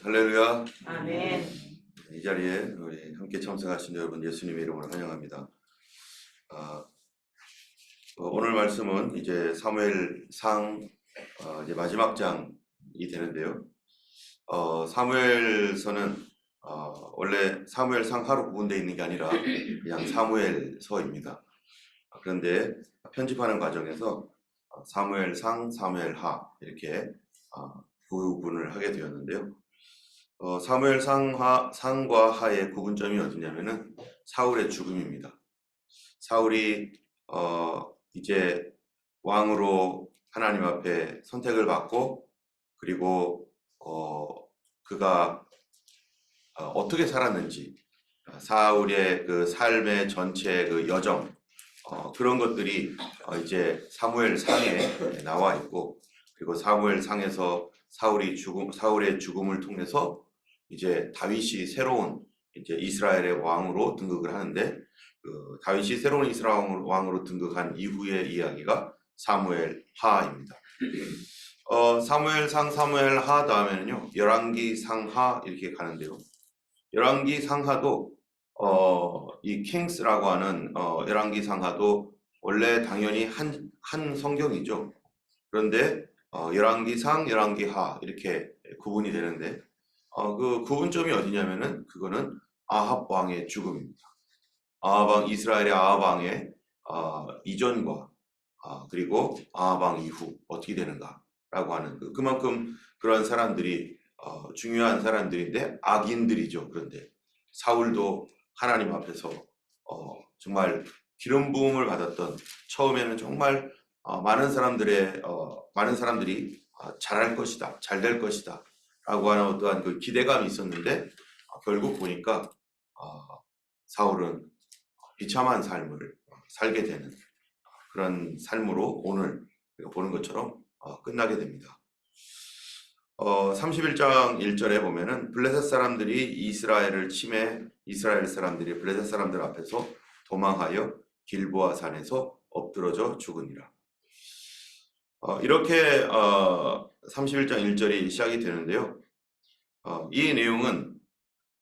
할렐루야. 아멘. 이 자리에 우리 함께 참석하신 여러분 예수님의 이름으로 환영합니다. 오늘 말씀은 이제 사무엘상 이제 마지막 장이 되는데요. 사무엘서는 원래 사무엘상하로 구분되어 있는 게 아니라 그냥 사무엘서입니다. 그런데 편집하는 과정에서 사무엘상, 사무엘하 이렇게 구분을 하게 되었는데요. 사무엘 상과 하의 구분점이 어디냐면은 사울의 죽음입니다. 사울이 이제 왕으로 하나님 앞에 선택을 받고 그리고 그가 어떻게 살았는지 사울의 그 삶의 전체 그 여정 그런 것들이 이제 사무엘 상에 나와 있고, 그리고 사무엘 상에서 사울의 죽음을 통해서 이제 다윗이 새로운 이제 이스라엘의 왕으로 등극을 하는데, 그 다윗이 새로운 이스라엘 왕으로 등극한 이후의 이야기가 사무엘 하입니다. 사무엘상, 사무엘하 다음에는요 열왕기 상하 이렇게 가는데요. 열왕기 상하도 이 킹스라고 하는 열왕기 상하도 원래 당연히 한 성경이죠. 그런데 열왕기상, 열왕기하 이렇게 구분이 되는데 그 구분점이 어디냐면은 그거는 아합 왕의 죽음입니다. 아합 왕, 이스라엘의 아합 왕의 이전과 그리고 아합 왕 이후 어떻게 되는가라고 하는 그만큼 그런 사람들이 중요한 사람들인데 악인들이죠. 그런데 사울도 하나님 앞에서 정말 기름 부음을 받았던, 처음에는 정말 많은 사람들이 잘할 것이다, 잘 될 것이다 라고 하는 어떠한 그 기대감이 있었는데 결국 보니까 사울은 비참한 삶을 살게 되는 그런 삶으로 오늘 우리가 보는 것처럼 끝나게 됩니다. 31장 1절에 보면은 블레셋 사람들이 이스라엘 사람들이 블레셋 사람들 앞에서 도망하여 길보아 산에서 엎드러져 죽으니라. 이렇게 31장 1절이 시작이 되는데요. 이 내용은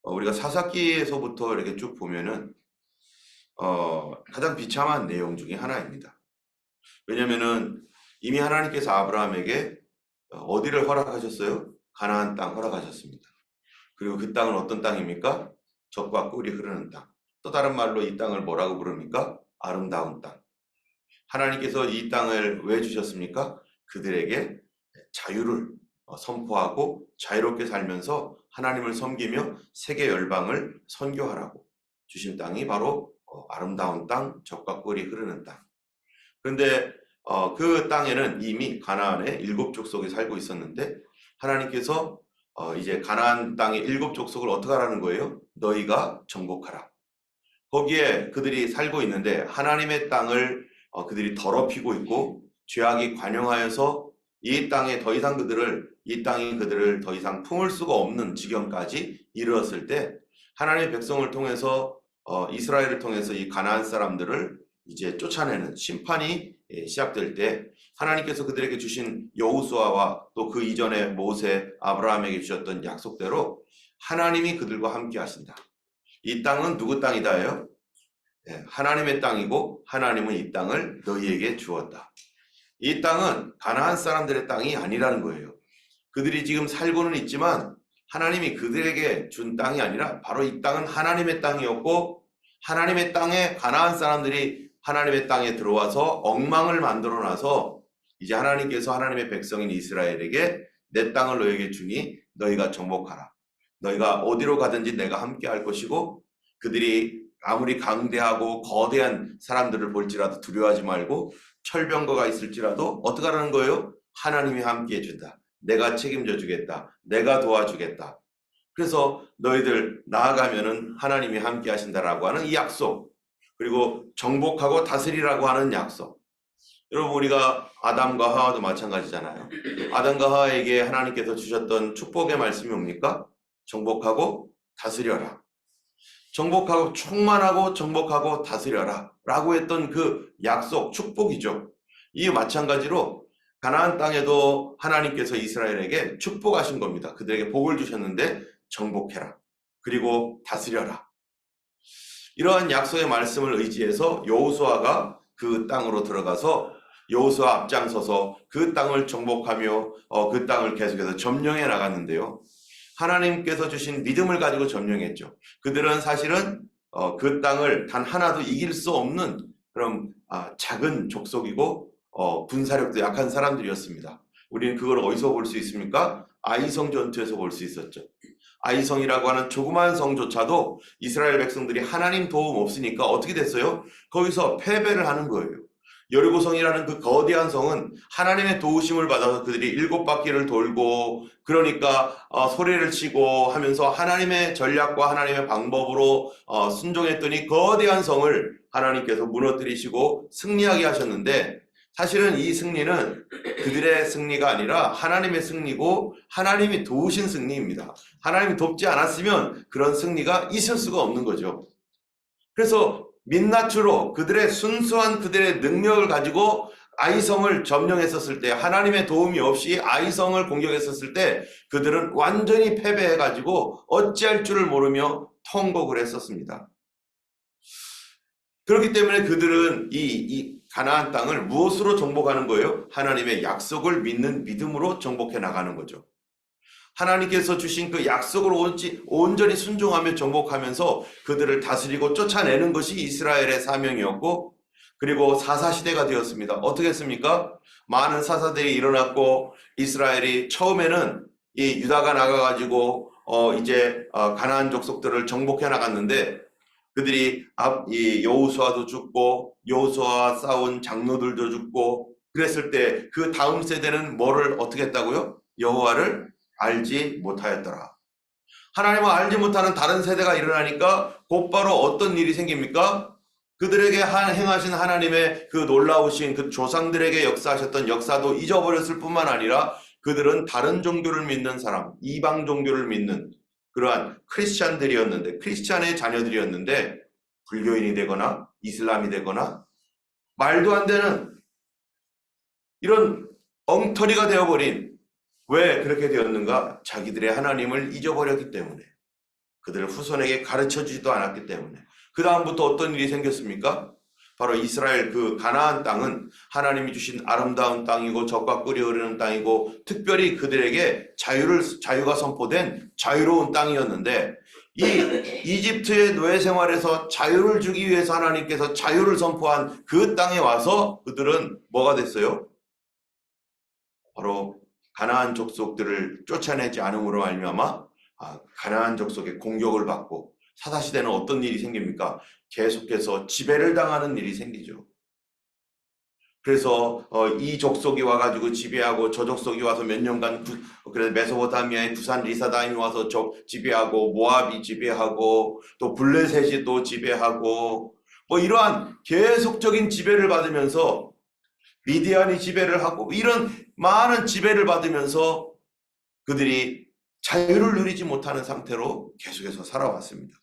우리가 사사기에서부터 이렇게 쭉 보면은 가장 비참한 내용 중에 하나입니다. 왜냐면은 이미 하나님께서 아브라함에게 어디를 허락하셨어요? 가나안 땅 허락하셨습니다. 그리고 그 땅은 어떤 땅입니까? 젖과 꿀이 흐르는 땅. 또 다른 말로 이 땅을 뭐라고 부릅니까? 아름다운 땅. 하나님께서 이 땅을 왜 주셨습니까? 그들에게 자유를 선포하고 자유롭게 살면서 하나님을 섬기며 세계 열방을 선교하라고 주신 땅이 바로 아름다운 땅, 젖과 꿀이 흐르는 땅. 그런데 그 땅에는 이미 가나안의 7족속이 살고 있었는데 하나님께서 이제 가나안 땅의 7족속을 어떻게 하라는 거예요? 너희가 정복하라. 거기에 그들이 살고 있는데 하나님의 땅을 그들이 더럽히고 있고 죄악이 관영하여서 이 땅이 그들을 더 이상 품을 수가 없는 지경까지 이르렀을 때 하나님의 백성을 통해서 이스라엘을 통해서 이 가나안 사람들을 이제 쫓아내는 심판이 시작될 때 하나님께서 그들에게 주신 여호수아와 또 그 이전에 모세, 아브라함에게 주셨던 약속대로 하나님이 그들과 함께 하신다. 이 땅은 누구 땅이다예요? 하나님의 땅이고 하나님은 이 땅을 너희에게 주었다. 이 땅은 가나안 사람들의 땅이 아니라는 거예요. 그들이 지금 살고는 있지만 하나님이 그들에게 준 땅이 아니라 바로 이 땅은 하나님의 땅이었고, 하나님의 땅에 가나안 사람들이 하나님의 땅에 들어와서 엉망을 만들어 놔서 이제 하나님께서 하나님의 백성인 이스라엘에게 내 땅을 너에게 주니 너희가 정복하라. 너희가 어디로 가든지 내가 함께 할 것이고, 그들이 아무리 강대하고 거대한 사람들을 볼지라도 두려워하지 말고 철병거가 있을지라도 어떻게 하라는 거예요? 하나님이 함께 해준다. 내가 책임져 주겠다. 내가 도와주겠다. 그래서 너희들 나아가면은 하나님이 함께 하신다라고 하는 이 약속, 그리고 정복하고 다스리라고 하는 약속. 여러분, 우리가 아담과 하와도 마찬가지잖아요. 아담과 하와에게 하나님께서 주셨던 축복의 말씀이 뭡니까? 정복하고 다스려라. 정복하고 충만하고 정복하고 다스려라 라고 했던 그 약속, 축복이죠. 이 마찬가지로 가나안 땅에도 하나님께서 이스라엘에게 축복하신 겁니다. 그들에게 복을 주셨는데 정복해라. 그리고 다스려라. 이러한 약속의 말씀을 의지해서 여호수아가 그 땅으로 들어가서 여호수아 앞장서서 그 땅을 정복하며 그 땅을 계속해서 점령해 나갔는데요. 하나님께서 주신 믿음을 가지고 점령했죠. 그들은 사실은 그 땅을 단 하나도 이길 수 없는 그런 작은 족속이고 군사력도 약한 사람들이었습니다. 우리는 그걸 어디서 볼 수 있습니까? 아이성 전투에서 볼 수 있었죠. 아이성이라고 하는 조그마한 성조차도 이스라엘 백성들이 하나님 도움 없으니까 어떻게 됐어요? 거기서 패배를 하는 거예요. 여리고성이라는 그 거대한 성은 하나님의 도우심을 받아서 그들이 7바퀴를 돌고 그러니까 소리를 치고 하면서 하나님의 전략과 하나님의 방법으로 순종했더니 거대한 성을 하나님께서 무너뜨리시고 승리하게 하셨는데 사실은 이 승리는 그들의 승리가 아니라 하나님의 승리고 하나님이 도우신 승리입니다. 하나님이 돕지 않았으면 그런 승리가 있을 수가 없는 거죠. 그래서 민낯으로 그들의 순수한 그들의 능력을 가지고 아이성을 점령했었을 때 하나님의 도움이 없이 아이성을 공격했었을 때 그들은 완전히 패배해가지고 어찌할 줄을 모르며 통곡을 했었습니다. 그렇기 때문에 그들은 이 가나안 땅을 무엇으로 정복하는 거예요? 하나님의 약속을 믿는 믿음으로 정복해 나가는 거죠. 하나님께서 주신 그 약속을 온전히 순종하며 정복하면서 그들을 다스리고 쫓아내는 것이 이스라엘의 사명이었고 그리고 사사시대가 되었습니다. 어떻게 했습니까? 많은 사사들이 일어났고 이스라엘이 처음에는 이 유다가 나가가지고 이제 가나안 족속들을 정복해 나갔는데 그들이 이 여호수아도 죽고 여호수아와 싸운 장로들도 죽고 그랬을 때 그 다음 세대는 뭐를 어떻게 했다고요? 여호와를 알지 못하였더라. 하나님을 알지 못하는 다른 세대가 일어나니까 곧바로 어떤 일이 생깁니까? 그들에게 행하신 하나님의 그 놀라우신 그 조상들에게 역사하셨던 역사도 잊어버렸을 뿐만 아니라 그들은 다른 종교를 믿는 사람, 이방 종교를 믿는 그러한 크리스찬들이었는데 크리스찬의 자녀들이었는데 불교인이 되거나 이슬람이 되거나 말도 안 되는 이런 엉터리가 되어버린 왜 그렇게 되었는가? 자기들의 하나님을 잊어버렸기 때문에 그들을 후손에게 가르쳐주지도 않았기 때문에 그 다음부터 어떤 일이 생겼습니까? 바로 이스라엘 그 가나안 땅은 하나님이 주신 아름다운 땅이고 젖과 꿀이 흐르는 땅이고 특별히 그들에게 자유가 선포된 자유로운 땅이었는데 이 이집트의 노예 생활에서 자유를 주기 위해서 하나님께서 자유를 선포한 그 땅에 와서 그들은 뭐가 됐어요? 바로 가나안 족속들을 쫓아내지 않음으로 말미암아 가나안 족속의 공격을 받고 사사시대는 어떤 일이 생깁니까? 계속해서 지배를 당하는 일이 생기죠. 그래서 이 족속이 와가지고 지배하고 저 족속이 와서 몇 년간 그래서 메소포타미아의 구산 리사다임이 와서 지배하고 모압이 지배하고 또 블레셋이 또 지배하고 뭐 이러한 계속적인 지배를 받으면서 미디안이 지배를 하고 이런 많은 지배를 받으면서 그들이 자유를 누리지 못하는 상태로 계속해서 살아왔습니다.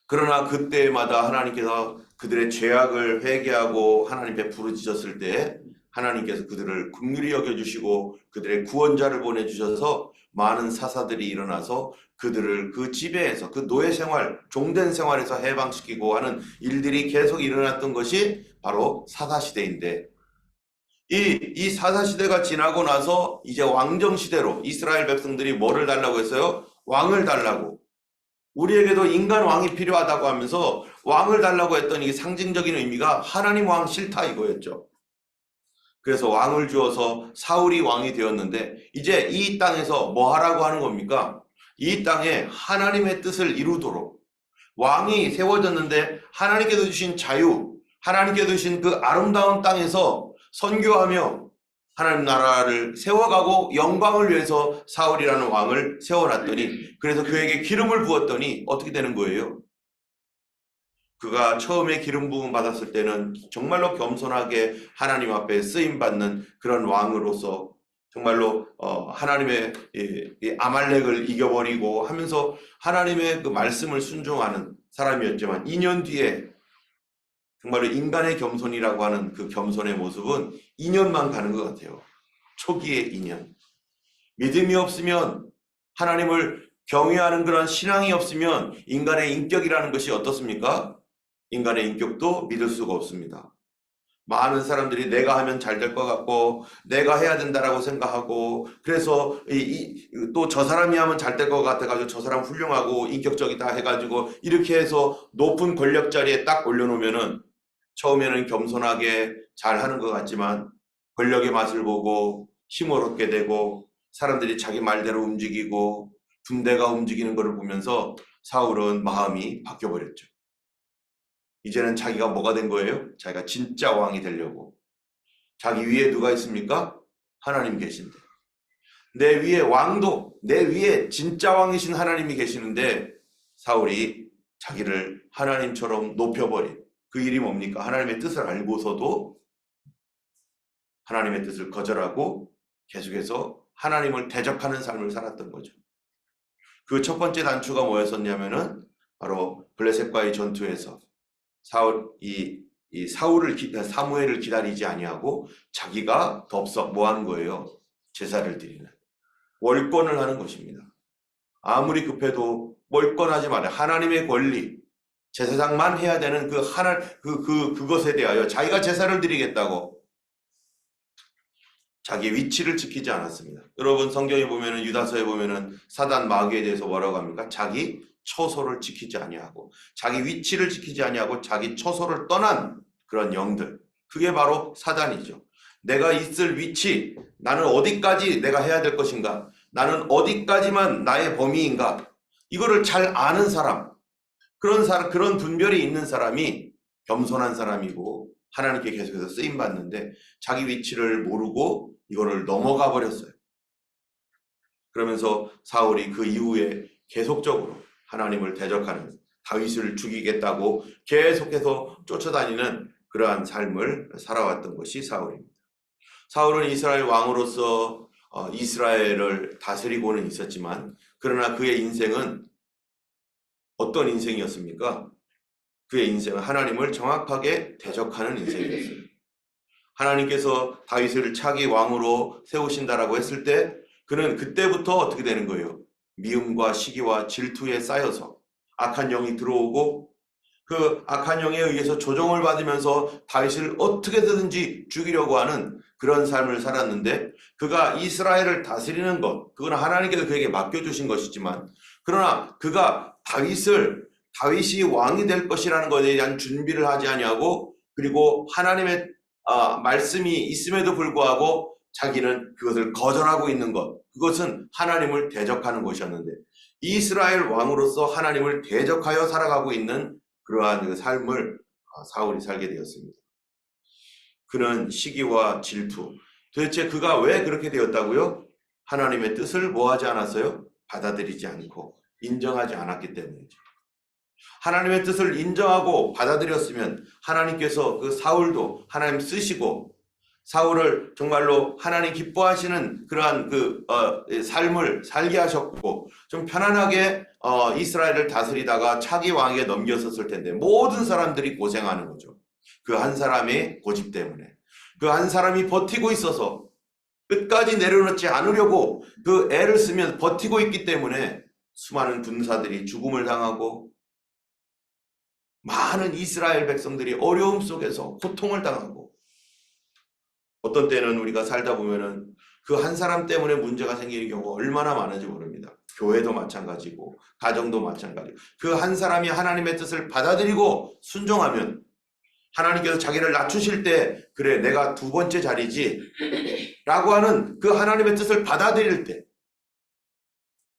그러나 그때마다 하나님께서 그들의 죄악을 회개하고 하나님 앞에 부르짖었을 때 하나님께서 그들을 긍휼히 여겨주시고 그들의 구원자를 보내주셔서 많은 사사들이 일어나서 그들을 그 지배에서 그 노예 생활, 종된 생활에서 해방시키고 하는 일들이 계속 일어났던 것이 바로 사사시대인데 이 사사시대가 지나고 나서 이제 왕정시대로 이스라엘 백성들이 뭐를 달라고 했어요? 왕을 달라고. 우리에게도 인간 왕이 필요하다고 하면서 왕을 달라고 했던 이게 상징적인 의미가 하나님 왕 싫다 이거였죠. 그래서 왕을 주어서 사울이 왕이 되었는데 이제 이 땅에서 뭐 하라고 하는 겁니까? 이 땅에 하나님의 뜻을 이루도록 왕이 세워졌는데 하나님께서 주신 자유, 하나님께서 주신 그 아름다운 땅에서 선교하며 하나님 나라를 세워가고 영광을 위해서 사울이라는 왕을 세워놨더니 그래서 그에게 기름을 부었더니 어떻게 되는 거예요? 그가 처음에 기름 부음 받았을 때는 정말로 겸손하게 하나님 앞에 쓰임받는 그런 왕으로서 정말로 하나님의 아말렉을 이겨버리고 하면서 하나님의 그 말씀을 순종하는 사람이었지만 2년 뒤에 정말로 인간의 겸손이라고 하는 그 겸손의 모습은 2년만 가는 것 같아요. 초기의 2년. 믿음이 없으면, 하나님을 경외하는 그런 신앙이 없으면 인간의 인격이라는 것이 어떻습니까? 인간의 인격도 믿을 수가 없습니다. 많은 사람들이 내가 하면 잘 될 것 같고 내가 해야 된다라고 생각하고, 그래서 또 저 사람이 하면 잘 될 것 같아가지고 저 사람 훌륭하고 인격적이다 해가지고 이렇게 해서 높은 권력 자리에 딱 올려놓으면은 처음에는 겸손하게 잘 하는 것 같지만 권력의 맛을 보고 힘을 얻게 되고 사람들이 자기 말대로 움직이고 군대가 움직이는 것을 보면서 사울은 마음이 바뀌어버렸죠. 이제는 자기가 뭐가 된 거예요? 자기가 진짜 왕이 되려고. 자기 위에 누가 있습니까? 하나님 계신데. 내 위에 왕도, 내 위에 진짜 왕이신 하나님이 계시는데 사울이 자기를 하나님처럼 높여버린 그 일이 뭡니까? 하나님의 뜻을 알고서도 하나님의 뜻을 거절하고 계속해서 하나님을 대적하는 삶을 살았던 거죠. 그 첫 번째 단추가 뭐였었냐면은 바로 블레셋과의 전투에서 사무엘을 기다리지 아니하고 자기가 덥석 뭐 하는 거예요? 제사를 드리는, 월권을 하는 것입니다. 아무리 급해도 월권하지 말아요. 하나님의 권리, 제사장만 해야 되는 그것에 대하여 자기가 제사를 드리겠다고 자기 위치를 지키지 않았습니다. 여러분 성경에 보면은, 유다서에 보면은 사단 마귀에 대해서 뭐라고 합니까? 자기 처소를 지키지 아니하고, 자기 위치를 지키지 아니하고 자기 처소를 떠난 그런 영들, 그게 바로 사단이죠. 내가 있을 위치, 나는 어디까지 내가 해야 될 것인가, 나는 어디까지만 나의 범위인가, 이거를 잘 아는 사람, 그런 분별이 있는 사람이 겸손한 사람이고 하나님께 계속해서 쓰임 받는데, 자기 위치를 모르고 이거를 넘어가 버렸어요. 그러면서 사울이 그 이후에 계속적으로 하나님을 대적하는, 다윗을 죽이겠다고 계속해서 쫓아다니는 그러한 삶을 살아왔던 것이 사울입니다. 사울은 이스라엘 왕으로서 이스라엘을 다스리고는 있었지만, 그러나 그의 인생은 어떤 인생이었습니까? 그의 인생은 하나님을 정확하게 대적하는 인생이었어요. 하나님께서 다윗을 차기 왕으로 세우신다라고 했을 때 그는 그때부터 어떻게 되는 거예요? 미움과 시기와 질투에 쌓여서 악한 영이 들어오고, 그 악한 영에 의해서 조종을 받으면서 다윗을 어떻게든지 죽이려고 하는 그런 삶을 살았는데, 그가 이스라엘을 다스리는 것, 그건 하나님께서 그에게 맡겨주신 것이지만, 그러나 그가 다윗이 왕이 될 것이라는 것에 대한 준비를 하지 아니하고, 그리고 하나님의 말씀이 있음에도 불구하고 자기는 그것을 거절하고 있는 것, 그것은 하나님을 대적하는 것이었는데, 이스라엘 왕으로서 하나님을 대적하여 살아가고 있는 그러한 그 삶을 사울이 살게 되었습니다. 그는 시기와 질투, 도대체 그가 왜 그렇게 되었다고요? 하나님의 뜻을 뭐하지 않았어요? 받아들이지 않고 인정하지 않았기 때문이죠. 하나님의 뜻을 인정하고 받아들였으면 하나님께서 그 사울도 하나님 쓰시고 사울을 정말로 하나님 기뻐하시는 그러한 삶을 살게 하셨고, 좀 편안하게 이스라엘을 다스리다가 차기 왕에게 넘겼었을 텐데, 모든 사람들이 고생하는 거죠. 그 한 사람의 고집 때문에, 그 한 사람이 버티고 있어서, 끝까지 내려놓지 않으려고 그 애를 쓰면 버티고 있기 때문에 수많은 군사들이 죽음을 당하고 많은 이스라엘 백성들이 어려움 속에서 고통을 당하고, 어떤 때는 우리가 살다 보면은 그 한 사람 때문에 문제가 생기는 경우가 얼마나 많은지 모릅니다. 교회도 마찬가지고 가정도 마찬가지고, 그 한 사람이 하나님의 뜻을 받아들이고 순종하면 하나님께서 자기를 낮추실 때, 그래 내가 두 번째 자리지 라고 하는 그 하나님의 뜻을 받아들일 때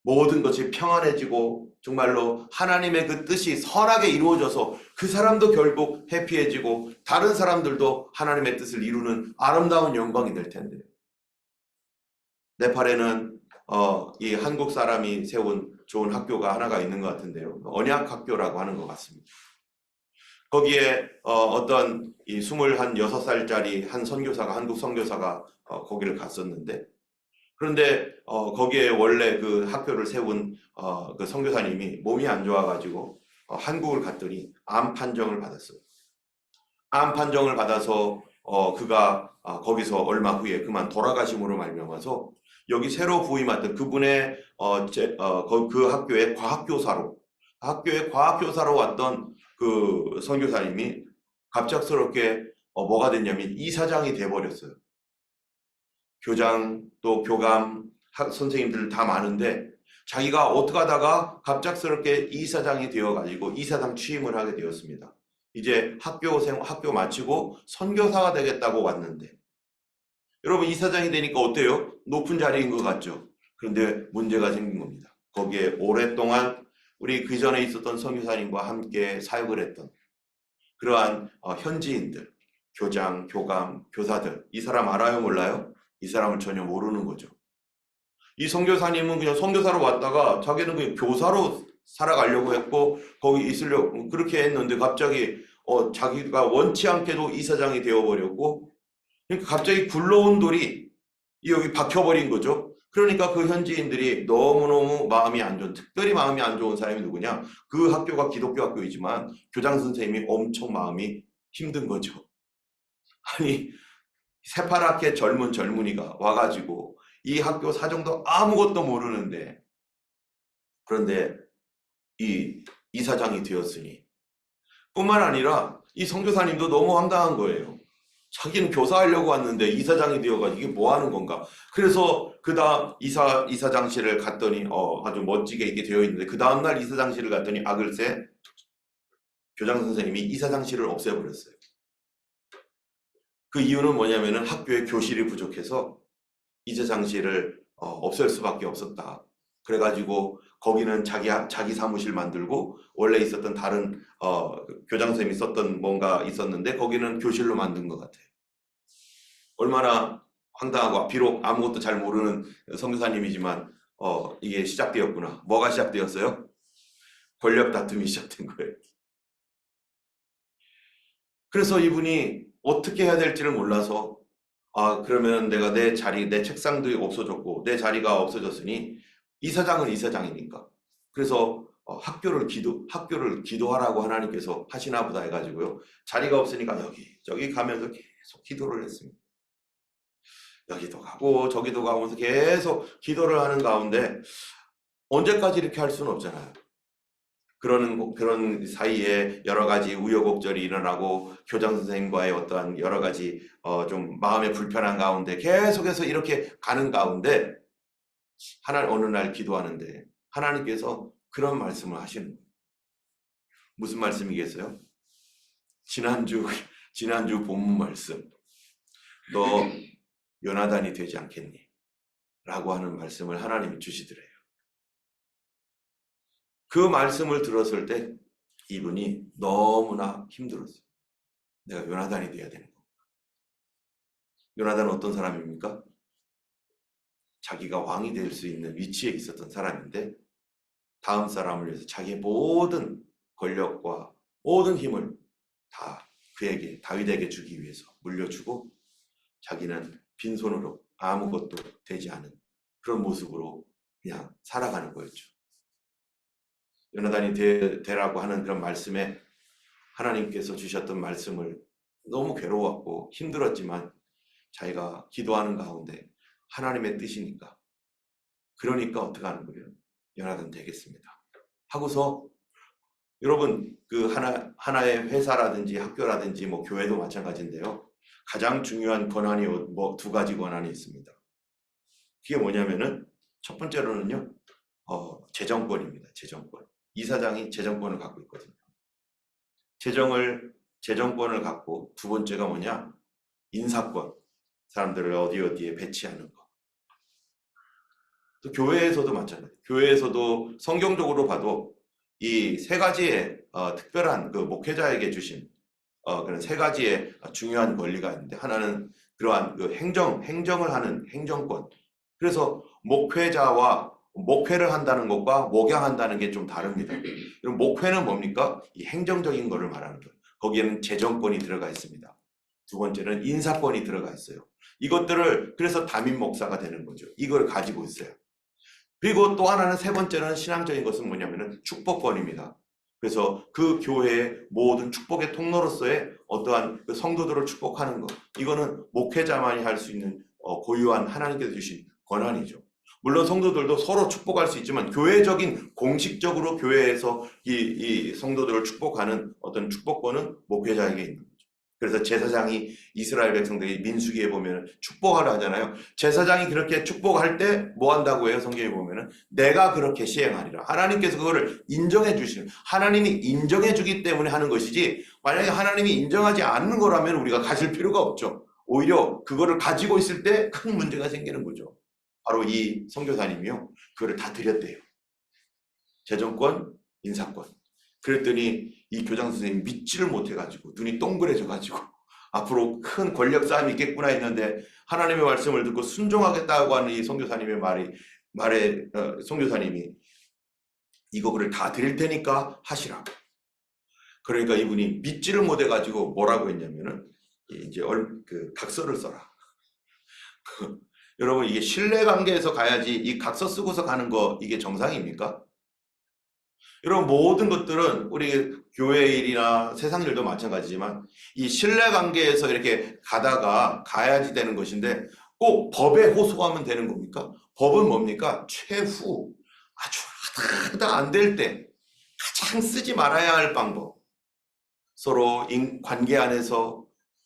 모든 것이 평안해지고 정말로 하나님의 그 뜻이 선하게 이루어져서 그 사람도 결국 해피해지고 다른 사람들도 하나님의 뜻을 이루는 아름다운 영광이 될 텐데, 네팔에는 이 한국 사람이 세운 좋은 학교가 하나가 있는 것 같은데요. 언약학교라고 하는 것 같습니다. 거기에 어떤 이 26살짜리 한 선교사가, 한국 선교사가 거기를 갔었는데, 그런데 거기에 원래 그 학교를 세운 그 선교사님이 몸이 안 좋아가지고 한국을 갔더니 암 판정을 받았어요. 암 판정을 받아서 그가 거기서 얼마 후에 그만 돌아가심으로 말미암아서 여기 새로 부임했던 그분의 그 학교의 과학교사로 왔던 그 선교사님이 갑작스럽게 뭐가 됐냐면 이사장이 돼버렸어요. 교장 또 교감 선생님들 다 많은데 자기가 어떻게 하다가 갑작스럽게 이사장이 되어가지고 이사장 취임을 하게 되었습니다. 이제 학교 마치고 선교사가 되겠다고 왔는데 여러분 이사장이 되니까 어때요? 높은 자리인 것 같죠? 그런데 문제가 생긴 겁니다. 거기에 오랫동안 우리 그 전에 있었던 선교사님과 함께 사역을 했던 그러한 현지인들, 교장, 교감, 교사들 이 사람 알아요? 몰라요? 이 사람을 전혀 모르는 거죠. 이 선교사님은 그냥 선교사로 왔다가 자기는 그냥 교사로 살아가려고 했고 거기 있으려고 그렇게 했는데 갑자기 자기가 원치 않게도 이사장이 되어버렸고 그러니까 갑자기 굴러온 돌이 여기 박혀버린 거죠. 그러니까 그 현지인들이 너무너무 마음이 안 좋은, 특별히 마음이 안 좋은 사람이 누구냐? 그 학교가 기독교 학교이지만 교장 선생님이 엄청 마음이 힘든 거죠. 아니 새파랗게 젊은 젊은이가 와가지고 이 학교 사정도 아무것도 모르는데 그런데 이 이사장이 되었으니 뿐만 아니라 이 선교사님도 너무 황당한 거예요. 자기는 교사하려고 왔는데 이사장이 되어가지고 이게 뭐 하는 건가. 그래서 그 다음 이사장실을 갔더니 아주 멋지게 이게 되어 있는데 그 다음날 이사장실을 갔더니 글쎄 교장 선생님이 이사장실을 없애버렸어요. 그 이유는 뭐냐면은 학교에 교실이 부족해서 이사장실을 없앨 수밖에 없었다. 그래가지고 거기는 자기 사무실 만들고 원래 있었던 다른 교장 선생님이 썼던 뭔가 있었는데 거기는 교실로 만든 것 같아요. 얼마나 황당하고 비록 아무것도 잘 모르는 선교사님이지만 이게 시작되었구나. 뭐가 시작되었어요? 권력 다툼이 시작된 거예요. 그래서 이분이 어떻게 해야 될지를 몰라서 그러면 내가 내 책상도 없어졌고 내 자리가 없어졌으니 이사장은 이사장이니까 그래서 학교를 기도하라고 하나님께서 하시나 보다 해가지고요. 자리가 없으니까 저기 가면서 계속 기도를 했습니다. 여기도 가고 저기도 가면서 계속 기도를 하는 가운데 언제까지 이렇게 할 수는 없잖아요. 그런 사이에 여러 가지 우여곡절이 일어나고 교장 선생님과의 어떠한 여러 가지 좀 마음의 불편한 가운데 계속해서 이렇게 가는 가운데 어느 날 기도하는데 하나님께서 그런 말씀을 하시는 거예요. 무슨 말씀이겠어요? 지난주 본문 말씀. 너 요나단이 되지 않겠니? 라고 하는 말씀을 하나님이 주시더래요. 그 말씀을 들었을 때 이분이 너무나 힘들었어요. 내가 요나단이 돼야 되는 거. 요나단은 어떤 사람입니까? 자기가 왕이 될 수 있는 위치에 있었던 사람인데 다음 사람을 위해서 자기의 모든 권력과 모든 힘을 다 그에게 다윗에게 주기 위해서 물려주고 자기는 빈손으로 아무것도 되지 않은 그런 모습으로 그냥 살아가는 거였죠. 요나단이 되라고 하는 그런 말씀에 하나님께서 주셨던 말씀을 너무 괴로웠고 힘들었지만 자기가 기도하는 가운데 하나님의 뜻이니까 그러니까 어떻게 하는 거예요? 요나단 되겠습니다 하고서 여러분 그 하나의 회사라든지 학교라든지 뭐 교회도 마찬가지인데요. 가장 중요한 권한이 뭐 두 가지 권한이 있습니다. 그게 뭐냐면은 첫 번째로는요. 재정권입니다. 재정권. 이사장이 재정권을 갖고 있거든요. 재정권을 갖고 두 번째가 뭐냐? 인사권. 사람들을 어디에 배치하는 거. 또 교회에서도 마찬가지예요. 교회에서도 성경적으로 봐도 이 세 가지의 특별한 그 목회자에게 주신 그런 세 가지의 중요한 권리가 있는데 하나는 그러한 그 행정을 하는 행정권. 그래서 목회를 한다는 것과 목양한다는 게 좀 다릅니다. 그럼 목회는 뭡니까? 이 행정적인 거를 말하는 거예요. 거기에는 재정권이 들어가 있습니다. 두 번째는 인사권이 들어가 있어요. 이것들을 그래서 담임 목사가 되는 거죠. 이걸 가지고 있어요. 그리고 또 하나는 세 번째는 신앙적인 것은 뭐냐면은 축복권입니다. 그래서 그 교회의 모든 축복의 통로로서의 어떠한 그 성도들을 축복하는 것, 이거는 목회자만이 할 수 있는 고유한 하나님께서 주신 권한이죠. 물론 성도들도 서로 축복할 수 있지만 교회적인 공식적으로 교회에서 이 성도들을 축복하는 어떤 축복권은 목회자에게 있는 거죠. 그래서 제사장이 이스라엘 백성들이 민수기에 보면 축복하라 하잖아요. 제사장이 그렇게 축복할 때 뭐 한다고 해요? 성경에 보면은 내가 그렇게 시행하리라. 하나님께서 그거를 인정해 주시는, 하나님이 인정해 주기 때문에 하는 것이지, 만약에 하나님이 인정하지 않는 거라면 우리가 가질 필요가 없죠. 오히려 그거를 가지고 있을 때 큰 문제가 생기는 거죠. 바로 이 선교사님이요, 그거를 다 드렸대요. 재정권, 인사권. 그랬더니 이 교장 선생님이 믿지를 못해가지고 눈이 동그래져가지고 앞으로 큰 권력 싸움이 있겠구나 했는데, 하나님의 말씀을 듣고 순종하겠다고 하는 이 선교사님의 말에 선교사님이 이거를 다 드릴 테니까 하시라. 그러니까 이분이 믿지를 못해가지고 뭐라고 했냐면은 이제 그 각서를 써라. 여러분, 이게 신뢰관계에서 가야지 이 각서 쓰고서 가는 거 이게 정상입니까? 이런 모든 것들은 우리 교회 일이나 세상 일도 마찬가지지만 이 신뢰관계에서 이렇게 가야지 되는 것인데, 꼭 법에 호소하면 되는 겁니까? 법은 뭡니까? 최후 아주 하다 안 될 때 가장 쓰지 말아야 할 방법, 서로 관계 안에서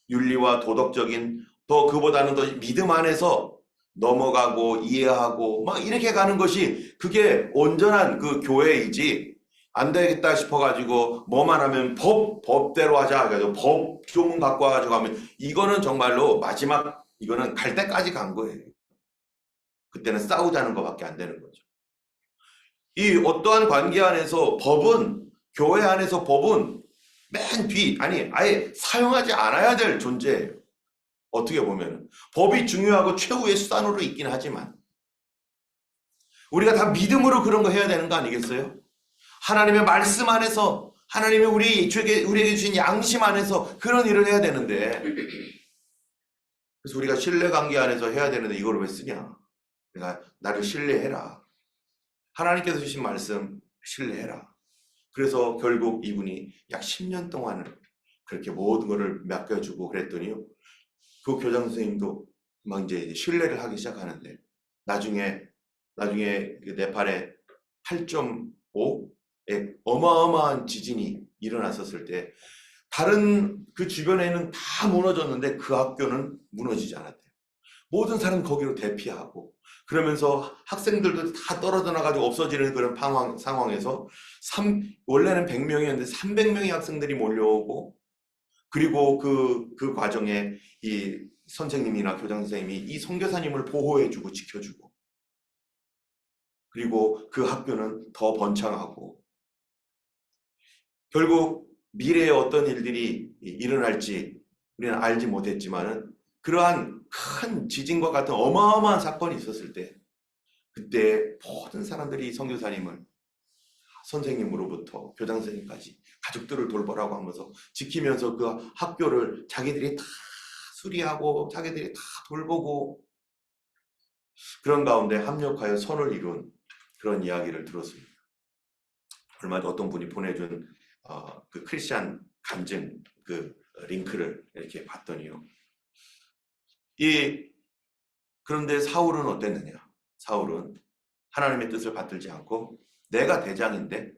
윤리와 도덕적인, 더 그보다는 더 믿음 안에서 넘어가고 이해하고 막 이렇게 가는 것이 그게 온전한 그 교회이지, 안 되겠다 싶어가지고 뭐만 하면 법대로 하자 해가지고 법 조문 갖고 와가지고 하면 이거는 정말로 마지막, 이거는 갈 때까지 간 거예요. 그때는 싸우자는 것밖에 안 되는 거죠. 이 어떠한 관계 안에서 법은, 교회 안에서 법은 맨 뒤, 아니 아예 사용하지 않아야 될 존재예요. 어떻게 보면 법이 중요하고 최후의 수단으로 있긴 하지만 우리가 다 믿음으로 그런 거 해야 되는 거 아니겠어요? 하나님의 말씀 안에서, 하나님이 우리에게 주신 양심 안에서 그런 일을 해야 되는데, 그래서 우리가 신뢰관계 안에서 해야 되는데 이걸 왜 쓰냐? 내가 나를 신뢰해라. 하나님께서 주신 말씀 신뢰해라. 그래서 결국 이분이 약 10년 동안을 그렇게 모든 것을 맡겨주고 그랬더니요, 그 교장 선생님도 막 이제 신뢰를 하기 시작하는데, 나중에 그 네팔에 8.5의 어마어마한 지진이 일어났었을 때 다른 그 주변에는 다 무너졌는데 그 학교는 무너지지 않았대요. 모든 사람 거기로 대피하고, 그러면서 학생들도 다 떨어져 나가지고 없어지는 그런 상황에서 원래는 100명이었는데 300명의 학생들이 몰려오고, 그리고 그 과정에 이 선생님이나 교장 선생님이 이 선교사님을 보호해주고 지켜주고, 그리고 그 학교는 더 번창하고, 결국 미래에 어떤 일들이 일어날지 우리는 알지 못했지만은 그러한 큰 지진과 같은 어마어마한 사건이 있었을 때, 그때 모든 사람들이 선교사님을 선생님으로부터 교장 선생님까지 가족들을 돌보라고 하면서 지키면서 그 학교를 자기들이 다 수리하고 자기들이 다 돌보고, 그런 가운데 합력하여 선을 이룬 그런 이야기를 들었습니다. 얼마 전 어떤 분이 보내준 그 크리스찬 간증 그 링크를 이렇게 봤더니요, 그런데 사울은 어땠느냐? 사울은 하나님의 뜻을 받들지 않고 내가 대장인데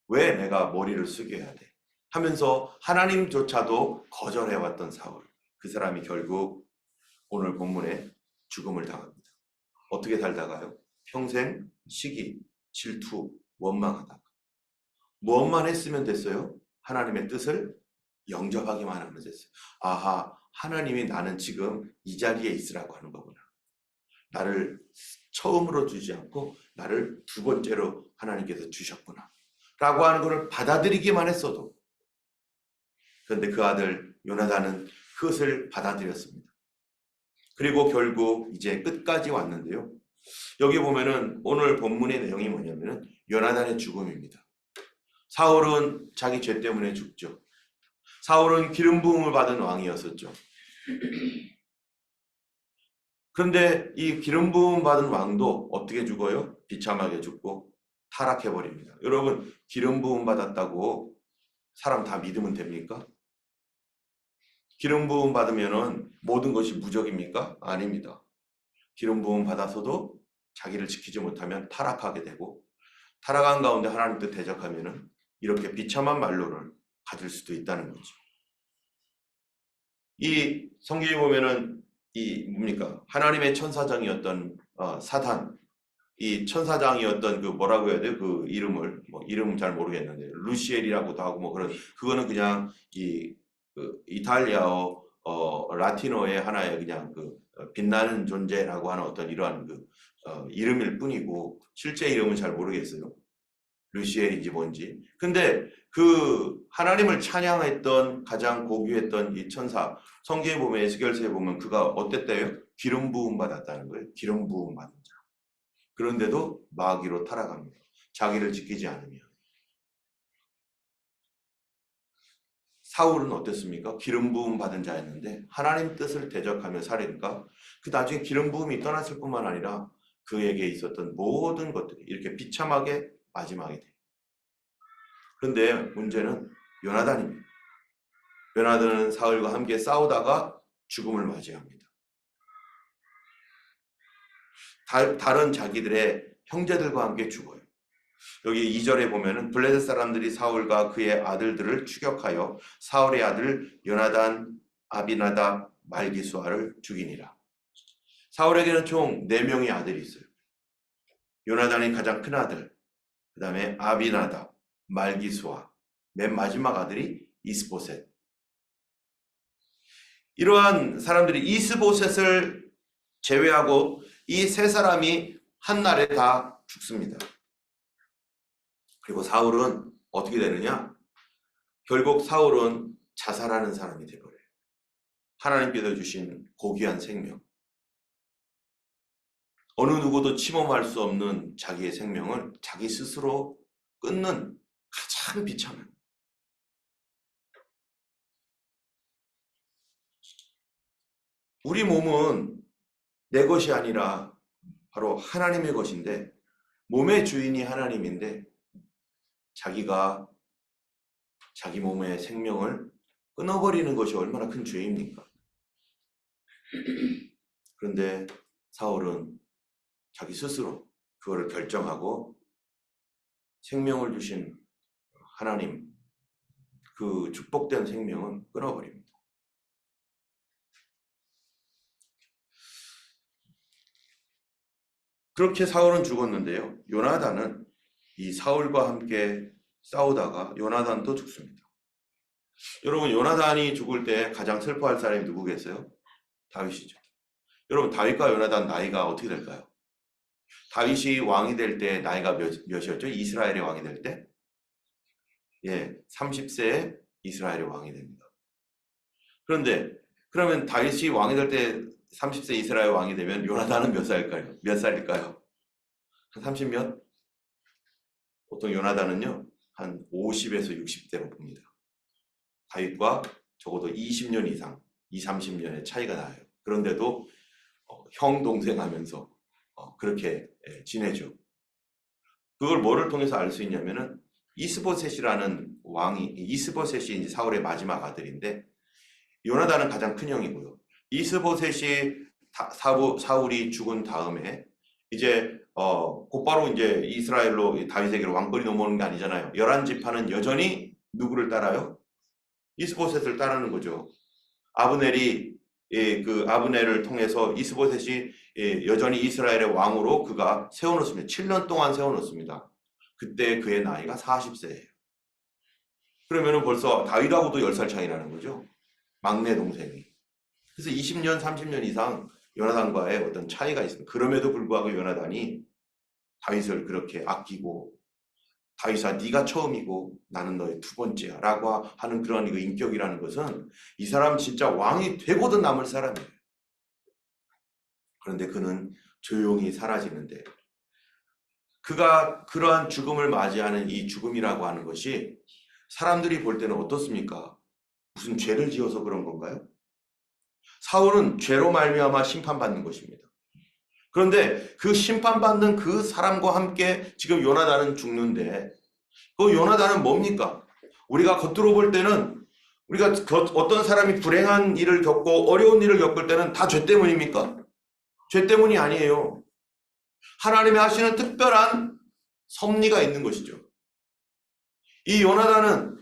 왜 내가 머리를 숙여야 돼? 하면서 하나님조차도 거절해왔던 사울. 그 사람이 결국 오늘 본문에 죽음을 당합니다. 어떻게 살다가요? 평생 시기, 질투, 원망하다가. 무엇만 했으면 됐어요? 하나님의 뜻을 영접하기만 하면 됐어요. 아하, 하나님이 나는 지금 이 자리에 있으라고 하는 거구나. 나를 처음으로 주지 않고 나를 두 번째로 하나님께서 주셨구나 라고 하는 것을 받아들이기만 했어도. 그런데 그 아들 요나단은 그것을 받아들였습니다. 그리고 결국 이제 끝까지 왔는데요, 여기 보면은 오늘 본문의 내용이 뭐냐면은 요나단의 죽음입니다. 사울은 자기 죄 때문에 죽죠. 사울은 기름 부음을 받은 왕이었었죠. 그런데 이 기름 부음 받은 왕도 어떻게 죽어요? 비참하게 죽고 타락해버립니다. 여러분, 기름 부음 받았다고 사람 다 믿으면 됩니까? 기름 부음 받으면은 모든 것이 무적입니까? 아닙니다. 기름 부음 받아서도 자기를 지키지 못하면 타락하게 되고, 타락한 가운데 하나님 뜻 대적하면은 이렇게 비참한 말로를 가질 수도 있다는 거죠. 이 성경에 보면은 이 뭡니까? 하나님의 천사장이었던 사탄, 이 천사장이었던 그 뭐라고 해야 돼요? 그 이름을 이름은 잘 모르겠는데 루시엘이라고도 하고 뭐 그런, 그거는 그냥 그 이탈리아어 라틴어의 하나의 그냥 그 빛나는 존재라고 하는 어떤 이러한 그 이름일 뿐이고 실제 이름은 잘 모르겠어요. 루시엘인지 뭔지. 근데 그 하나님을 찬양했던 가장 고귀했던 이 천사, 성경에 보면 에스겔서에 보면 그가 어땠대요? 기름 부음 받았다는 거예요. 기름 부음 받은 자. 그런데도 마귀로 타락합니다. 자기를 지키지 않으면. 사울은 어땠습니까? 기름 부음 받은 자였는데 하나님 뜻을 대적하며 살으니까 그 나중에 기름 부음이 떠났을 뿐만 아니라 그에게 있었던 모든 것들이 이렇게 비참하게 마지막에 돼요. 그런데 문제는 요나단입니다. 요나단은 사울과 함께 싸우다가 죽음을 맞이합니다. 다른 자기들의 형제들과 함께 죽어요. 여기 2절에 보면은 블레셋 사람들이 사울과 그의 아들들을 추격하여 사울의 아들 요나단, 아비나답, 말기수아를 죽이니라. 사울에게는 총 4명의 아들이 있어요. 요나단이 가장 큰 아들, 그 다음에 아비나답, 말기수아, 맨 마지막 아들이 이스보셋. 이러한 사람들이 이스보셋을 제외하고 이 3사람이 한날에 다 죽습니다. 그리고 사울은 어떻게 되느냐? 결국 사울은 자살하는 사람이 되어버려요. 하나님께서 주신 고귀한 생명. 어느 누구도 침범할 수 없는 자기의 생명을 자기 스스로 끊는 가장 비참한. 우리 몸은 내 것이 아니라 바로 하나님의 것인데, 몸의 주인이 하나님인데 자기가 자기 몸의 생명을 끊어버리는 것이 얼마나 큰 죄입니까? 그런데 사울은 자기 스스로 그거를 결정하고 생명을 주신 하나님, 그 축복된 생명은 끊어버립니다. 그렇게 사울은 죽었는데요. 요나단은 이 사울과 함께 싸우다가 요나단도 죽습니다. 여러분, 요나단이 죽을 때 가장 슬퍼할 사람이 누구겠어요? 다윗이죠. 여러분, 다윗과 요나단 나이가 어떻게 될까요? 다윗이 왕이 될 때 나이가 몇이었죠? 이스라엘의 왕이 될 때? 예, 30세에 이스라엘의 왕이 됩니다. 그런데 그러면 다윗이 왕이 될 때 30세 이스라엘 왕이 되면 요나단은 몇 살일까요? 몇 살일까요? 한 30몇? 보통 요나단은요, 한 50에서 60대로 봅니다. 다윗과 적어도 20년 이상, 20, 30년의 차이가 나요. 그런데도 형, 동생 하면서 그렇게 지내죠. 그걸 뭐를 통해서 알 수 있냐면은 이스보셋이라는 왕이, 이스보셋이 이제 사울의 마지막 아들인데 요나단은 가장 큰 형이고요. 이스보셋이 사울이 죽은 다음에 이제 곧바로 이제 이스라엘로 다윗에게로 왕권이 넘어오는 게 아니잖아요. 11지파는 여전히 누구를 따라요? 이스보셋을 따르는 거죠. 아브넬이 그 아브넬을 통해서 이스보셋이 여전히 이스라엘의 왕으로 그가 세워놓습니다. 7년 동안 세워놓습니다. 그때 그의 나이가 40세예요. 그러면은 벌써 다윗하고도 10살 차이 나는 거죠. 막내 동생이. 그래서 20년, 30년 이상 요나단과의 어떤 차이가 있습니다. 그럼에도 불구하고 요나단이 다윗을 그렇게 아끼고, 다윗아 네가 처음이고 나는 너의 두 번째야 라고 하는 그런 인격이라는 것은 이 사람 진짜 왕이 되고도 남을 사람이에요. 그런데 그는 조용히 사라지는데, 그가 그러한 죽음을 맞이하는 이 죽음이라고 하는 것이 사람들이 볼 때는 어떻습니까? 무슨 죄를 지어서 그런 건가요? 사울은 죄로 말미암아 심판받는 것입니다. 그런데 그 심판받는 그 사람과 함께 지금 요나단은 죽는데, 그 요나단은 뭡니까? 우리가 겉으로 볼 때는, 우리가 어떤 사람이 불행한 일을 겪고 어려운 일을 겪을 때는 다 죄 때문입니까? 죄 때문이 아니에요. 하나님이 하시는 특별한 섭리가 있는 것이죠. 이 요나단은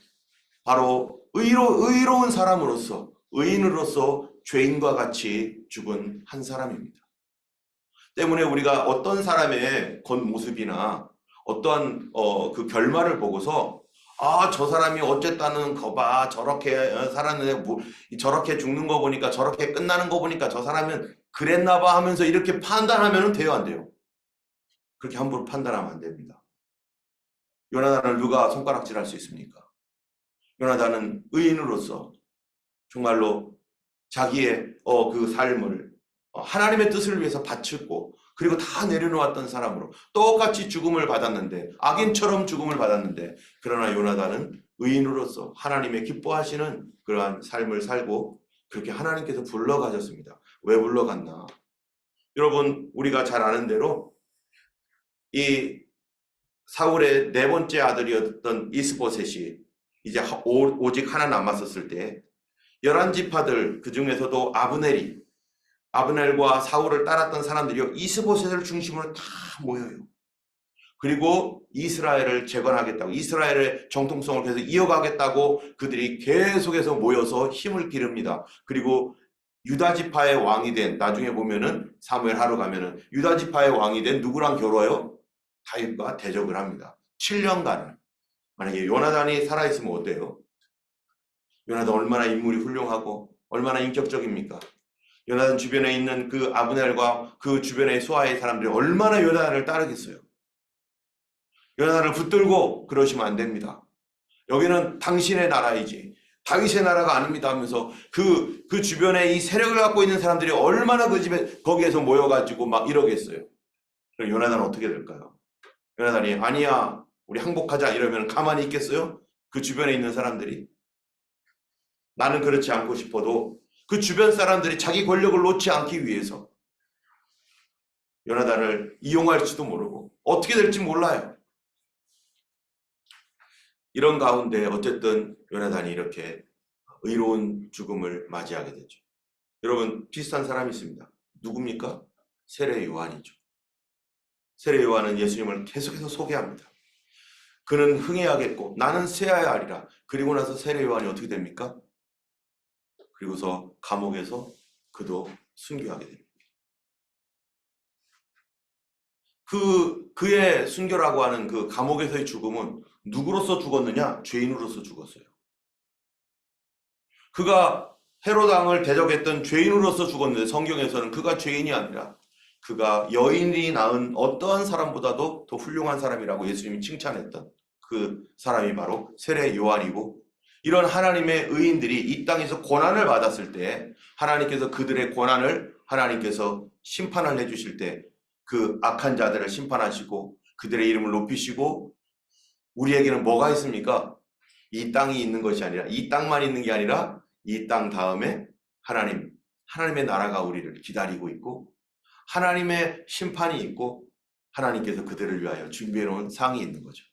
바로 의로운 사람으로서, 의인으로서 죄인과 같이 죽은 한 사람입니다. 때문에 우리가 어떤 사람의 겉모습이나 어떠한 그 결말을 보고서 저 사람이 어쨌다는 거 봐, 저렇게 살았는데 저렇게 죽는 거 보니까, 저렇게 끝나는 거 보니까 저 사람은 그랬나 봐 하면서 이렇게 판단하면 돼요, 안 돼요? 그렇게 함부로 판단하면 안 됩니다. 요나단을 누가 손가락질할 수 있습니까? 요나단은 의인으로서 정말로 자기의 그 삶을 하나님의 뜻을 위해서 바쳤고, 그리고 다 내려놓았던 사람으로 똑같이 죽음을 받았는데, 악인처럼 죽음을 받았는데, 그러나 요나단은 의인으로서 하나님의 기뻐하시는 그러한 삶을 살고 그렇게 하나님께서 불러가셨습니다. 왜 불러갔나? 여러분, 우리가 잘 아는 대로 이 사울의 네 번째 아들이었던 이스보셋이 이제 오직 하나 남았었을 때 11지파들, 그 중에서도 아브넬과 사울을 따랐던 사람들이요, 이스보셋을 중심으로 다 모여요. 그리고 이스라엘을 재건하겠다고, 이스라엘의 정통성을 계속 이어가겠다고 그들이 계속해서 모여서 힘을 기릅니다. 그리고 유다지파의 왕이 된, 나중에 보면은 사무엘 하러 가면은 유다지파의 왕이 된 누구랑 결혼해요? 다윗과 대적을 합니다. 7년간. 만약에 요나단이 살아있으면 어때요? 요나단 얼마나 인물이 훌륭하고 얼마나 인격적입니까? 요나단 주변에 있는 그 아브넬과 그 주변의 수하의 사람들이 얼마나 요나단을 따르겠어요? 요나단을 붙들고 그러시면 안 됩니다. 여기는 당신의 나라이지 다윗의 나라가 아닙니다 하면서 그 주변에 이 세력을 갖고 있는 사람들이 얼마나 그 집에 거기에서 모여가지고 막 이러겠어요. 그럼 요나단은 어떻게 될까요? 요나단이 아니야 우리 항복하자 이러면 가만히 있겠어요? 그 주변에 있는 사람들이. 나는 그렇지 않고 싶어도 그 주변 사람들이 자기 권력을 놓지 않기 위해서 요나단을 이용할지도 모르고 어떻게 될지 몰라요. 이런 가운데 어쨌든 요나단이 이렇게 의로운 죽음을 맞이하게 되죠. 여러분, 비슷한 사람이 있습니다. 누굽니까? 세례 요한이죠. 세례 요한은 예수님을 계속해서 소개합니다. 그는 흥해야겠고 나는 쇠하여야 하리라. 그리고 나서 세례 요한이 어떻게 됩니까? 그리고서 감옥에서 그도 순교하게 됩니다. 그의 순교라고 하는 그 감옥에서의 죽음은 누구로서 죽었느냐? 죄인으로서 죽었어요. 그가 헤롯 왕을 대적했던 죄인으로서 죽었는데 성경에서는 그가 죄인이 아니라 그가 여인이 낳은 어떠한 사람보다도 더 훌륭한 사람이라고 예수님이 칭찬했던 그 사람이 바로 세례 요한이고, 이런 하나님의 의인들이 이 땅에서 고난을 받았을 때 하나님께서 그들의 고난을 하나님께서 심판을 해주실 때 그 악한 자들을 심판하시고 그들의 이름을 높이시고, 우리에게는 뭐가 있습니까? 이 땅이 있는 것이 아니라, 이 땅만 있는 게 아니라 이 땅 다음에 하나님의 나라가 우리를 기다리고 있고 하나님의 심판이 있고 하나님께서 그들을 위하여 준비해 놓은 상이 있는 거죠.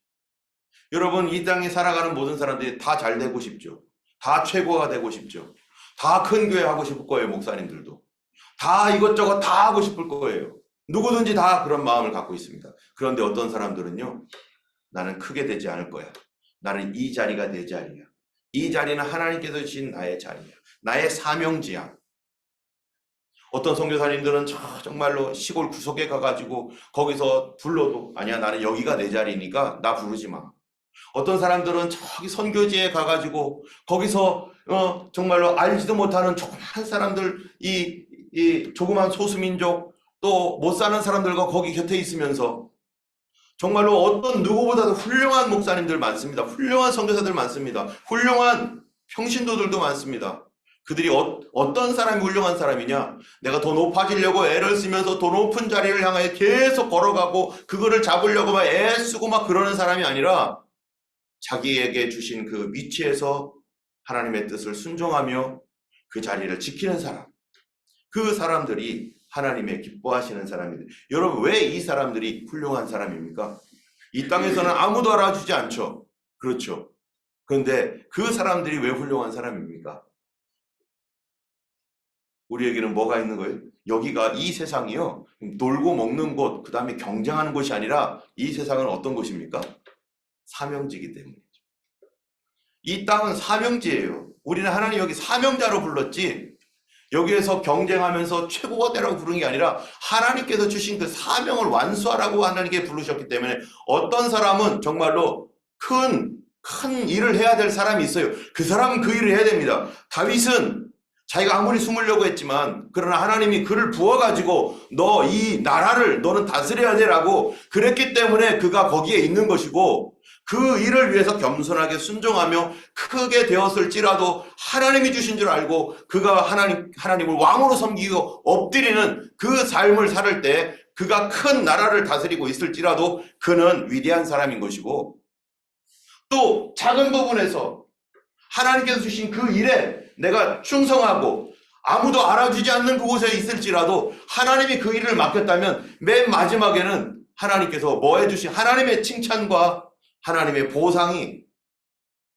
여러분, 이 땅에 살아가는 모든 사람들이 다 잘 되고 싶죠. 다 최고가 되고 싶죠. 다 큰 교회 하고 싶을 거예요. 목사님들도 다 이것저것 다 하고 싶을 거예요. 누구든지 다 그런 마음을 갖고 있습니다. 그런데 어떤 사람들은요, 나는 크게 되지 않을 거야. 나는 이 자리가 내 자리야. 이 자리는 하나님께서 주신 나의 자리야. 나의 사명지야. 어떤 선교사님들은 정말로 시골 구석에 가가지고 거기서 불러도 아니야 나는 여기가 내 자리니까 나 부르지 마. 어떤 사람들은 저기 선교지에 가가지고 거기서 정말로 알지도 못하는 조그만 사람들, 이 조그만 소수민족 또 못 사는 사람들과 거기 곁에 있으면서 정말로 어떤 누구보다도 훌륭한 목사님들 많습니다. 훌륭한 선교사들 많습니다. 훌륭한 평신도들도 많습니다. 그들이 어떤 사람이 훌륭한 사람이냐? 내가 더 높아지려고 애를 쓰면서 더 높은 자리를 향해 계속 걸어가고 그거를 잡으려고 막 애쓰고 막 그러는 사람이 아니라 자기에게 주신 그 위치에서 하나님의 뜻을 순종하며 그 자리를 지키는 사람. 그 사람들이 하나님의 기뻐하시는 사람입니다. 여러분, 왜 이 사람들이 훌륭한 사람입니까? 이 땅에서는 아무도 알아주지 않죠. 그렇죠. 그런데 그 사람들이 왜 훌륭한 사람입니까? 우리에게는 뭐가 있는 거예요? 여기가 이 세상이요, 놀고 먹는 곳, 그 다음에 경쟁하는 곳이 아니라 이 세상은 어떤 곳입니까? 사명지이기 때문이죠. 이 땅은 사명지예요. 우리는 하나님 여기 사명자로 불렀지, 여기에서 경쟁하면서 최고가 되라고 부르는 게 아니라 하나님께서 주신 그 사명을 완수하라고 하나님께 부르셨기 때문에, 어떤 사람은 정말로 큰 일을 해야 될 사람이 있어요. 그 사람은 그 일을 해야 됩니다. 다윗은 자기가 아무리 숨으려고 했지만, 그러나 하나님이 그를 부어가지고 너 이 나라를 너는 다스려야 되라고 그랬기 때문에 그가 거기에 있는 것이고, 그 일을 위해서 겸손하게 순종하며 크게 되었을지라도 하나님이 주신 줄 알고 그가 하나님을 왕으로 섬기고 엎드리는 그 삶을 살 때, 그가 큰 나라를 다스리고 있을지라도 그는 위대한 사람인 것이고, 또 작은 부분에서 하나님께서 주신 그 일에 내가 충성하고 아무도 알아주지 않는 그곳에 있을지라도 하나님이 그 일을 맡겼다면 맨 마지막에는 하나님께서 뭐 해주신 하나님의 칭찬과 하나님의 보상이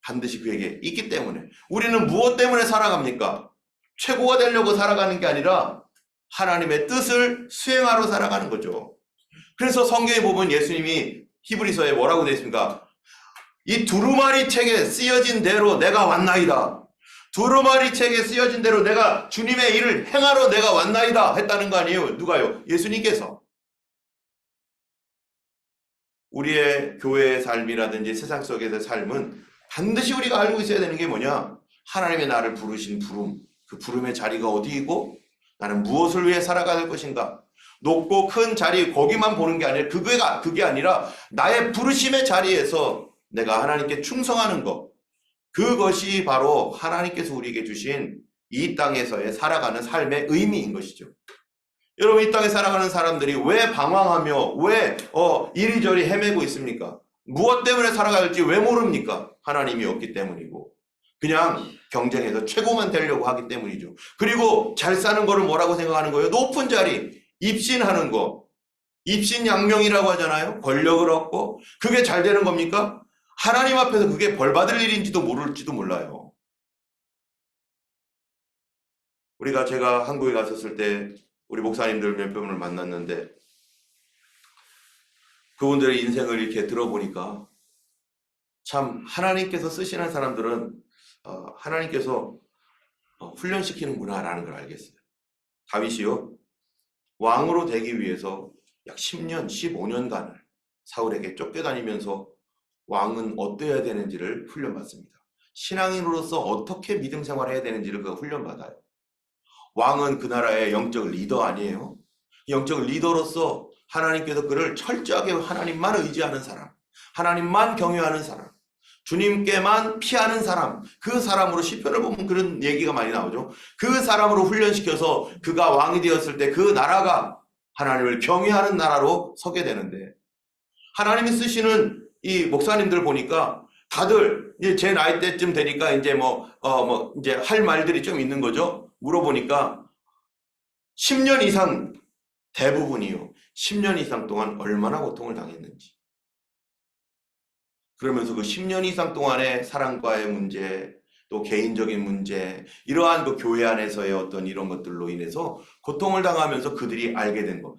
반드시 그에게 있기 때문에, 우리는 무엇 때문에 살아갑니까? 최고가 되려고 살아가는 게 아니라 하나님의 뜻을 수행하러 살아가는 거죠. 그래서 성경에 보면 예수님이 히브리서에 뭐라고 되어 있습니까? 이 두루마리 책에 쓰여진 대로 내가 왔나이다. 두루마리 책에 쓰여진 대로 내가 주님의 일을 행하러 내가 왔나이다 했다는 거 아니에요? 누가요? 예수님께서. 우리의 교회의 삶이라든지 세상 속에서의 삶은 반드시 우리가 알고 있어야 되는 게 뭐냐? 하나님의 나를 부르신 부름, 그 부름의 자리가 어디이고 나는 무엇을 위해 살아갈 것인가? 높고 큰 자리 거기만 보는 게 아니라 그게 아니라 나의 부르심의 자리에서 내가 하나님께 충성하는 것, 그것이 바로 하나님께서 우리에게 주신 이 땅에서의 살아가는 삶의 의미인 것이죠. 여러분, 이 땅에 살아가는 사람들이 왜 방황하며 왜 이리저리 헤매고 있습니까? 무엇 때문에 살아갈지 왜 모릅니까? 하나님이 없기 때문이고, 그냥 경쟁해서 최고만 되려고 하기 때문이죠. 그리고 잘 사는 거를 뭐라고 생각하는 거예요? 높은 자리, 입신하는 거, 입신양명이라고 하잖아요. 권력을 얻고 그게 잘 되는 겁니까? 하나님 앞에서 그게 벌 받을 일인지도 모를지도 몰라요. 제가 한국에 갔었을 때 우리 목사님들 몇 분을 만났는데, 그분들의 인생을 이렇게 들어보니까 참 하나님께서 쓰시는 사람들은 하나님께서 훈련시키는구나라는 걸 알겠어요. 다윗이요, 왕으로 되기 위해서 약 10년, 15년간을 사울에게 쫓겨다니면서 왕은 어떠해야 되는지를 훈련받습니다. 신앙인으로서 어떻게 믿음 생활을 해야 되는지를 그가 훈련받아요. 왕은 그 나라의 영적 리더 아니에요? 영적 리더로서 하나님께서 그를 철저하게 하나님만 의지하는 사람, 하나님만 경외하는 사람, 주님께만 피하는 사람, 그 사람으로 시편을 보면 그런 얘기가 많이 나오죠. 그 사람으로 훈련시켜서 그가 왕이 되었을 때 그 나라가 하나님을 경외하는 나라로 서게 되는데, 하나님이 쓰시는 이 목사님들 보니까 다들 이제 제 나이 때쯤 되니까 이제 이제 할 말들이 좀 있는 거죠. 물어보니까 10년 이상, 대부분이요, 10년 이상 동안 얼마나 고통을 당했는지, 그러면서 그 10년 이상 동안의 사랑과의 문제, 또 개인적인 문제, 이러한 그 교회 안에서의 어떤 이런 것들로 인해서 고통을 당하면서 그들이 알게 된 것,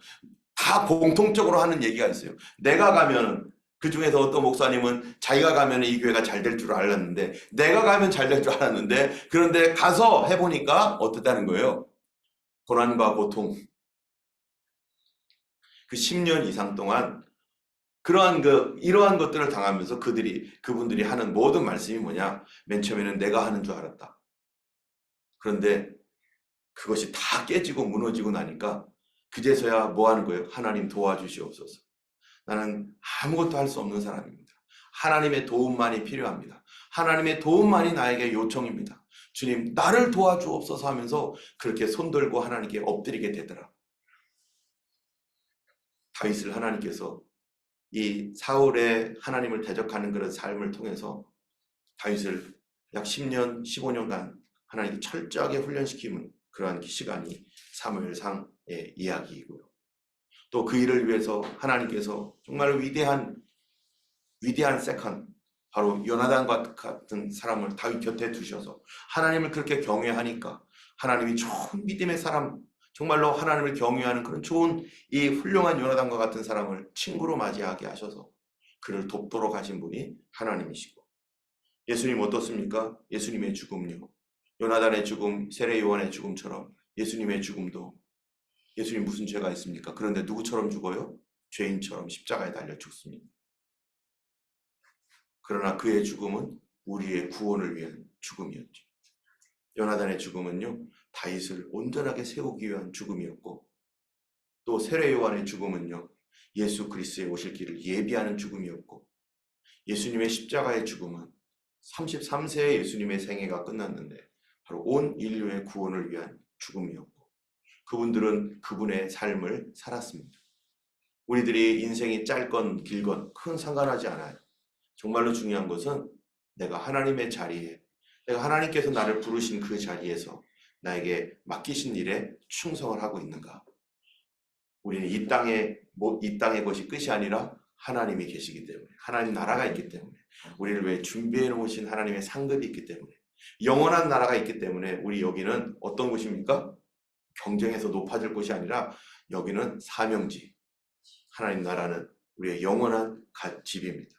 다 공통적으로 하는 얘기가 있어요. 내가 가면은, 그 중에서 어떤 목사님은 자기가 가면 이 교회가 잘 될 줄 알았는데, 내가 가면 잘 될 줄 알았는데, 그런데 가서 해보니까 어떻다는 거예요? 고난과 고통. 그 10년 이상 동안 이러한 것들을 당하면서 그분들이 하는 모든 말씀이 뭐냐? 맨 처음에는 내가 하는 줄 알았다. 그런데 그것이 다 깨지고 무너지고 나니까 그제서야 뭐 하는 거예요? 하나님 도와주시옵소서. 나는 아무것도 할 수 없는 사람입니다. 하나님의 도움만이 필요합니다. 하나님의 도움만이 나에게 요청입니다. 주님, 나를 도와주옵소서 하면서 그렇게 손들고 하나님께 엎드리게 되더라. 다윗을 하나님께서 이 사울의 하나님을 대적하는 그런 삶을 통해서 다윗을 약 10년, 15년간 하나님께 철저하게 훈련시키는 그러한 시간이 사무엘상 이야기이고요. 또 그 일을 위해서 하나님께서 정말 위대한 세컨, 바로 요나단과 같은 사람을 다윗 곁에 두셔서 하나님을 그렇게 경외하니까 하나님이 좋은 믿음의 사람, 정말로 하나님을 경외하는 그런 좋은 이 훌륭한 요나단과 같은 사람을 친구로 맞이하게 하셔서 그를 돕도록 하신 분이 하나님이시고, 예수님 어떻습니까? 예수님의 죽음요, 요나단의 죽음, 세례 요한의 죽음처럼 예수님의 죽음도, 예수님 무슨 죄가 있습니까? 그런데 누구처럼 죽어요? 죄인처럼 십자가에 달려 죽습니다. 그러나 그의 죽음은 우리의 구원을 위한 죽음이었죠. 요나단의 죽음은요, 다윗을 온전하게 세우기 위한 죽음이었고, 또 세례 요한의 죽음은요, 예수 그리스도의 오실 길을 예비하는 죽음이었고, 예수님의 십자가의 죽음은 33세에 예수님의 생애가 끝났는데 바로 온 인류의 구원을 위한 죽음이었고, 그분들은 그분의 삶을 살았습니다. 우리들이 인생이 짧건 길건 큰 상관하지 않아요. 정말로 중요한 것은 내가 하나님의 자리에, 내가 하나님께서 나를 부르신 그 자리에서 나에게 맡기신 일에 충성을 하고 있는가. 우리는 이 땅의 것이 끝이 아니라 하나님이 계시기 때문에, 하나님 나라가 있기 때문에, 우리를 위해 준비해 놓으신 하나님의 상급이 있기 때문에, 영원한 나라가 있기 때문에 우리 여기는 어떤 곳입니까? 경쟁에서 높아질 곳이 아니라 여기는 사명지, 하나님 나라는 우리의 영원한 집입니다.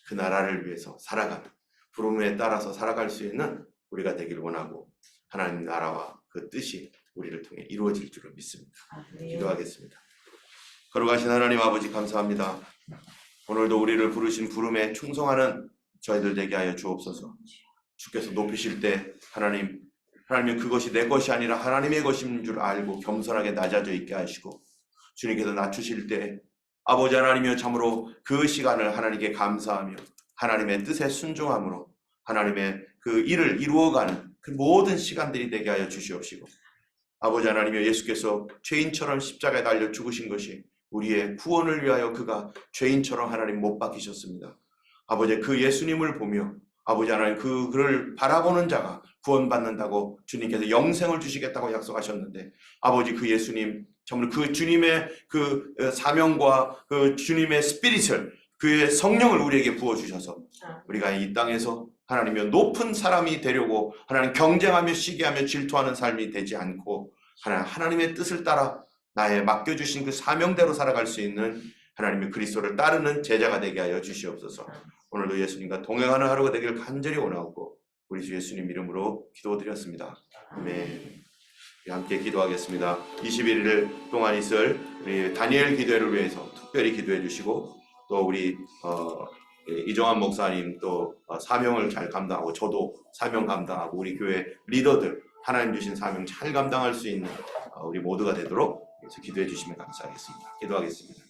그 나라를 위해서 살아가는, 부름에 따라서 살아갈 수 있는 우리가 되길 원하고, 하나님 나라와 그 뜻이 우리를 통해 이루어질 줄을 믿습니다. 기도하겠습니다. 거룩하신 하나님 아버지, 감사합니다. 오늘도 우리를 부르신 부름에 충성하는 저희들 되게 하여 주옵소서. 주께서 높이실 때 하나님은 그것이 내 것이 아니라 하나님의 것인 줄 알고 겸손하게 낮아져 있게 하시고, 주님께서 낮추실 때 아버지 하나님이여 참으로 그 시간을 하나님께 감사하며 하나님의 뜻에 순종함으로 하나님의 그 일을 이루어가는 그 모든 시간들이 되게 하여 주시옵시고, 아버지 하나님이여 예수께서 죄인처럼 십자가에 달려 죽으신 것이 우리의 구원을 위하여 그가 죄인처럼 하나님 못 박히셨습니다. 아버지 그 예수님을 보며 아버지 하나님 그를 바라보는 자가 구원받는다고 주님께서 영생을 주시겠다고 약속하셨는데, 아버지 그 예수님 정말 그 주님의 그 사명과 그 주님의 스피릿을, 그의 성령을 우리에게 부어주셔서 우리가 이 땅에서 하나님의 높은 사람이 되려고 하나님 경쟁하며 시기하며 질투하는 삶이 되지 않고 하나님의 뜻을 따라 나의 맡겨주신 그 사명대로 살아갈 수 있는 하나님의 그리스도를 따르는 제자가 되게 하여 주시옵소서. 오늘도 예수님과 동행하는 하루가 되기를 간절히 원하고 우리 주 예수님 이름으로 기도드렸습니다. 아멘. 함께 기도하겠습니다. 21일 동안 있을 우리 다니엘 기도회를 위해서 특별히 기도해 주시고, 또 우리 이정환 목사님 또 사명을 잘 감당하고, 저도 사명 감당하고, 우리 교회 리더들 하나님 주신 사명 잘 감당할 수 있는 우리 모두가 되도록 기도해 주시면 감사하겠습니다. 기도하겠습니다.